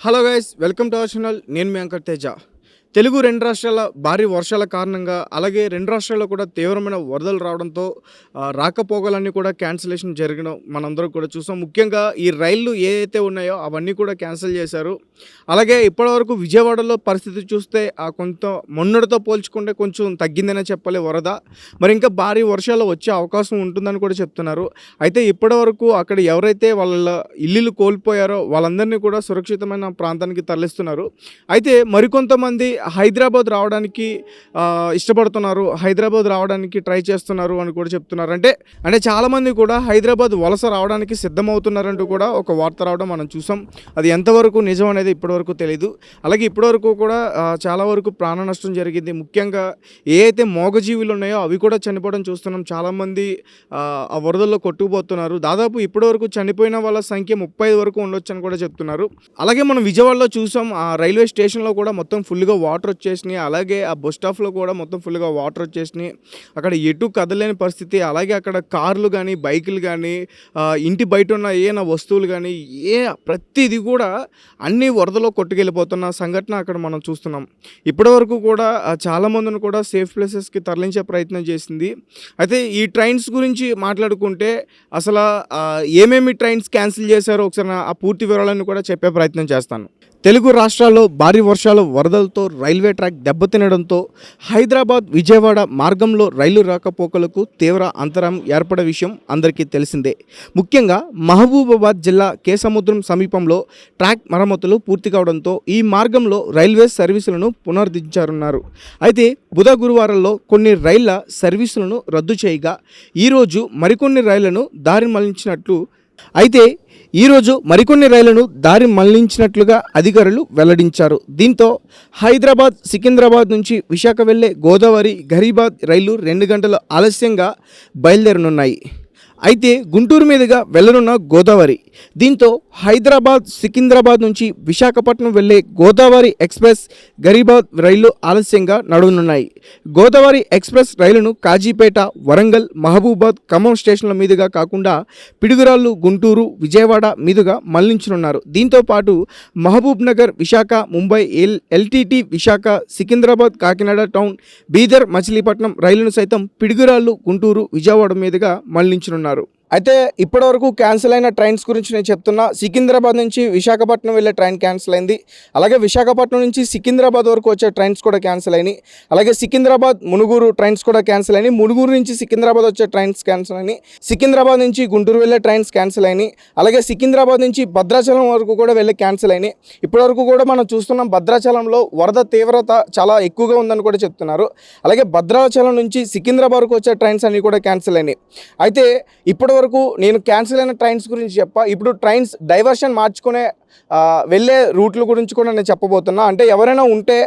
Hello guys, welcome to our channel. నేను మీ anchor Teja. Telugu రెండు రాష్ట్రాల భారీ వర్షాల కారణంగా, అలాగే రెండు రాష్ట్రాల్లో కూడా తీవ్రమైన వరదలు రావడంతో రాకపోకలన్నీ కూడా క్యాన్సిలేషన్ జరగడం మనందరం కూడా చూసాం. ముఖ్యంగా ఈ రైళ్లు ఏవైతే ఉన్నాయో అవన్నీ కూడా క్యాన్సిల్ చేశారు. అలాగే ఇప్పటివరకు విజయవాడలో పరిస్థితి చూస్తే కొంత మొన్నటితో పోల్చుకుంటే కొంచెం తగ్గిందనే చెప్పాలి వరద. మరి ఇంకా భారీ వర్షాలు వచ్చే అవకాశం ఉంటుందని కూడా చెప్తున్నారు. అయితే ఇప్పటివరకు అక్కడ ఎవరైతే వాళ్ళ ఇల్లులు కోల్పోయారో వాళ్ళందరినీ కూడా సురక్షితమైన ప్రాంతానికి తరలిస్తున్నారు. అయితే మరికొంతమంది హైదరాబాద్ రావడానికి ఇష్టపడుతున్నారు, హైదరాబాద్ రావడానికి ట్రై చేస్తున్నారు అని కూడా చెప్తున్నారు. అంటే చాలామంది కూడా హైదరాబాద్ వలస రావడానికి సిద్ధమవుతున్నారంటూ కూడా ఒక వార్త రావడం మనం చూసాం. అది ఎంతవరకు నిజం అనేది ఇప్పటివరకు తెలియదు. అలాగే ఇప్పటివరకు కూడా చాలా వరకు ప్రాణ నష్టం జరిగింది. ముఖ్యంగా ఏ అయితే మోగజీవులు ఉన్నాయో అవి కూడా చనిపోవడం చూస్తున్నాం. చాలామంది ఆ వరదల్లో కొట్టుకుపోతున్నారు. దాదాపు ఇప్పటివరకు చనిపోయిన వాళ్ళ సంఖ్య 35 వరకు ఉండొచ్చు అని కూడా చెప్తున్నారు. అలాగే మనం విజయవాడలో చూసాం, ఆ రైల్వే స్టేషన్లో కూడా మొత్తం ఫుల్గా వాటర్ వచ్చేసినాయి. అలాగే ఆ బస్ స్టాప్లో కూడా మొత్తం ఫుల్గా వాటర్ వచ్చేసినాయి. అక్కడ ఎటు కదలేని పరిస్థితి. అలాగే అక్కడ కార్లు కానీ, బైకులు కానీ, ఇంటి బయట ఉన్న ఏమైనా వస్తువులు కానీ ప్రతిదీ కూడా అన్నీ వరదలో కొట్టుకెళ్ళిపోతున్న సంఘటన అక్కడ మనం చూస్తున్నాం. ఇప్పటివరకు కూడా చాలామందిని కూడా సేఫ్ ప్లేసెస్కి తరలించే ప్రయత్నం చేసింది. అయితే ఈ ట్రైన్స్ గురించి మాట్లాడుకుంటే అసలు ఏమేమి ట్రైన్స్ క్యాన్సిల్ చేశారో ఒకసారి ఆ పూర్తి వివరాలను కూడా చెప్పే ప్రయత్నం చేస్తాను. తెలుగు రాష్ట్రాల్లో భారీ వర్షాలు, వరదలతో రైల్వే ట్రాక్ దెబ్బతినడంతో హైదరాబాద్ విజయవాడ మార్గంలో రైలు రాకపోకలకు తీవ్ర అంతరం ఏర్పడే విషయం అందరికీ తెలిసిందే. ముఖ్యంగా మహబూబాబాద్ జిల్లా కేసముద్రం సమీపంలో ట్రాక్ మరమ్మతులు పూర్తి కావడంతో ఈ మార్గంలో రైల్వే సర్వీసులను పునరుద్ధరించారన్నారు. అయితే బుధ గురువారంలో కొన్ని రైళ్ల సర్వీసులను రద్దు చేయగా ఈరోజు మరికొన్ని రైళ్లను దారి మళ్లించినట్లుగా అధికారులు వెల్లడించారు. దీంతో హైదరాబాద్, సికింద్రాబాద్ నుంచి విశాఖ వెళ్లే గోదావరి, గరీబాద్ రైళ్లు 2 గంటల ఆలస్యంగా బయలుదేరనున్నాయి. అయితే గుంటూరు మీదుగా వెళ్లనున్న గోదావరి, దీంతో హైదరాబాద్, సికింద్రాబాద్ నుంచి విశాఖపట్నం వెళ్లే గోదావరి ఎక్స్ప్రెస్, గరీబాద్ రైళ్లు ఆలస్యంగా నడవనున్నాయి. గోదావరి ఎక్స్ప్రెస్ రైలును కాజీపేట, వరంగల్, మహబూబాద్, ఖమ్మం స్టేషన్ల మీదుగా కాకుండా పిడుగురాళ్లు, గుంటూరు, విజయవాడ మీదుగా మళ్లించనున్నారు. దీంతో పాటు మహబూబ్ నగర్, విశాఖ, ముంబై, ఎల్టీటీ విశాఖ, సికింద్రాబాద్, కాకినాడ టౌన్, బీదర్, మచిలీపట్నం రైలును సైతం పిడుగురాళ్లు, గుంటూరు, విజయవాడ మీదుగా మళ్లించనున్నారు. అయితే ఇప్పటివరకు క్యాన్సిల్ అయిన ట్రైన్స్ గురించి నేను చెప్తున్నా. సికింద్రాబాద్ నుంచి విశాఖపట్నం వెళ్ళే ట్రైన్ క్యాన్సిల్ అయింది. అలాగే విశాఖపట్నం నుంచి సికింద్రాబాద్ వరకు వచ్చే ట్రైన్స్ కూడా క్యాన్సిల్ అయినాయి. అలాగే సికింద్రాబాద్, మునుగూరు ట్రైన్స్ కూడా క్యాన్సిల్ అయినాయి. మునుగూరు నుంచి సికింద్రాబాద్ వచ్చే ట్రైన్స్ క్యాన్సిల్ అయినాయి. సికింద్రాబాద్ నుంచి గుంటూరు వెళ్ళే ట్రైన్స్ క్యాన్సిల్ అయినాయి. అలాగే సికింద్రాబాద్ నుంచి భద్రాచలం వరకు కూడా వెళ్ళే క్యాన్సిల్ అయినాయి. ఇప్పటివరకు కూడా మనం చూస్తున్నాం, భద్రాచలంలో వరద తీవ్రత చాలా ఎక్కువగా ఉందని కూడా చెప్తున్నారు. అలాగే భద్రాచలం నుంచి సికింద్రాబాద్ వరకు వచ్చే ట్రైన్స్ అన్నీ కూడా క్యాన్సిల్ అయినాయి. అయితే ఇప్పటి వరకు నేను క్యాన్సిల్ అయిన ట్రైన్స్ గురించి ఇప్పుడు ట్రైన్స్ డైవర్షన్ మార్చుకునే వెళ్ళే రూట్ల గురించి కూడా నేను చెప్పబోతున్నా. అంటే ఎవరైనా ఉంటే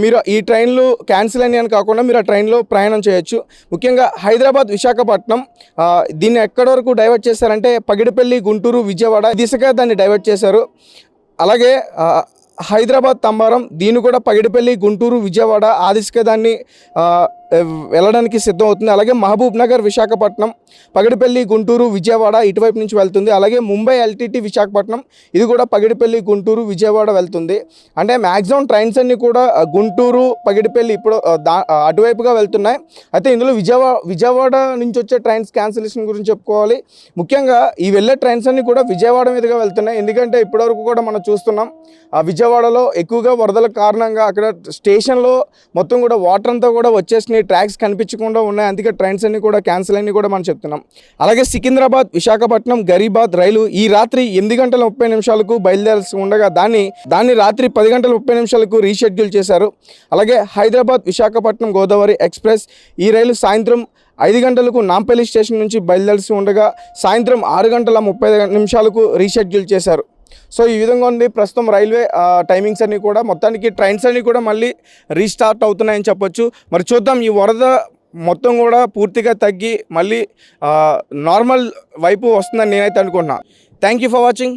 మీరు ఈ ట్రైన్లు క్యాన్సిల్ అయినాయని కాకుండా మీరు ఆ ట్రైన్లో ప్రయాణం చేయొచ్చు. ముఖ్యంగా హైదరాబాద్, విశాఖపట్నం దీన్ని ఎక్కడి వరకు డైవర్ట్ చేశారంటే పగిడిపల్లి, గుంటూరు, విజయవాడ దిశగా దాన్ని డైవర్ట్ చేశారు. అలాగే హైదరాబాద్, తంబారం దీన్ని కూడా పగిడిపల్లి, గుంటూరు, విజయవాడ ఆ దిశగా దాన్ని వెళ్ళడానికి సిద్ధం అవుతుంది. అలాగే మహబూబ్ నగర్, విశాఖపట్నం, పగిడిపల్లి, గుంటూరు, విజయవాడ ఇటువైపు నుంచి వెళ్తుంది. అలాగే ముంబై, ఎల్టీటీ విశాఖపట్నం ఇది కూడా పగిడిపల్లి, గుంటూరు, విజయవాడ వెళ్తుంది. అంటే మ్యాక్సిమం ట్రైన్స్ అన్నీ కూడా గుంటూరు, పగిడిపల్లి ఇప్పుడు అటువైపుగా వెళ్తున్నాయి. అయితే ఇందులో విజయవాడ నుంచి వచ్చే ట్రైన్స్ క్యాన్సిలేషన్ గురించి చెప్పుకోవాలి. ముఖ్యంగా ఈ వెళ్ళే ట్రైన్స్ అన్నీ కూడా విజయవాడ మీదుగా వెళ్తున్నాయి. ఎందుకంటే ఇప్పటివరకు కూడా మనం చూస్తున్నాం, విజయవాడలో ఎక్కువగా వరదల కారణంగా అక్కడ స్టేషన్లో మొత్తం కూడా వాటర్ అంతా కూడా వచ్చేసినాయి, ట్రాక్స్ కనిపించకుండా ఉన్నాయి. అందుకే ట్రైన్స్ అన్ని కూడా క్యాన్సిల్ అన్ని కూడా మనం చెప్తున్నాం. అలాగే సికింద్రాబాద్, విశాఖపట్నం, గరీబాద్ రైలు ఈ రాత్రి 8:30 బయలుదేరాల్సి ఉండగా దాన్ని రాత్రి 10:30 రీషెడ్యూల్ చేశారు. అలాగే హైదరాబాద్, విశాఖపట్నం గోదావరి ఎక్స్ప్రెస్ ఈ రైలు సాయంత్రం 5 గంటలకు నాంపల్లి స్టేషన్ నుంచి బయలుదేరాల్సి ఉండగా సాయంత్రం 6:30 రీషెడ్యూల్ చేశారు. సో ఈ విధంగా ఉంది ప్రస్తుతం రైల్వే టైమింగ్స్ అన్నీ కూడా. మొత్తానికి ట్రైన్స్ అన్నీ కూడా మళ్ళీ రీస్టార్ట్ అవుతున్నాయని చెప్పొచ్చు. మరి చూద్దాం, ఈ వరద మొత్తం కూడా పూర్తిగా తగ్గి మళ్ళీ నార్మల్ వైపు వస్తుందని నేనైతే అనుకుంటున్నాను. Thank you for watching.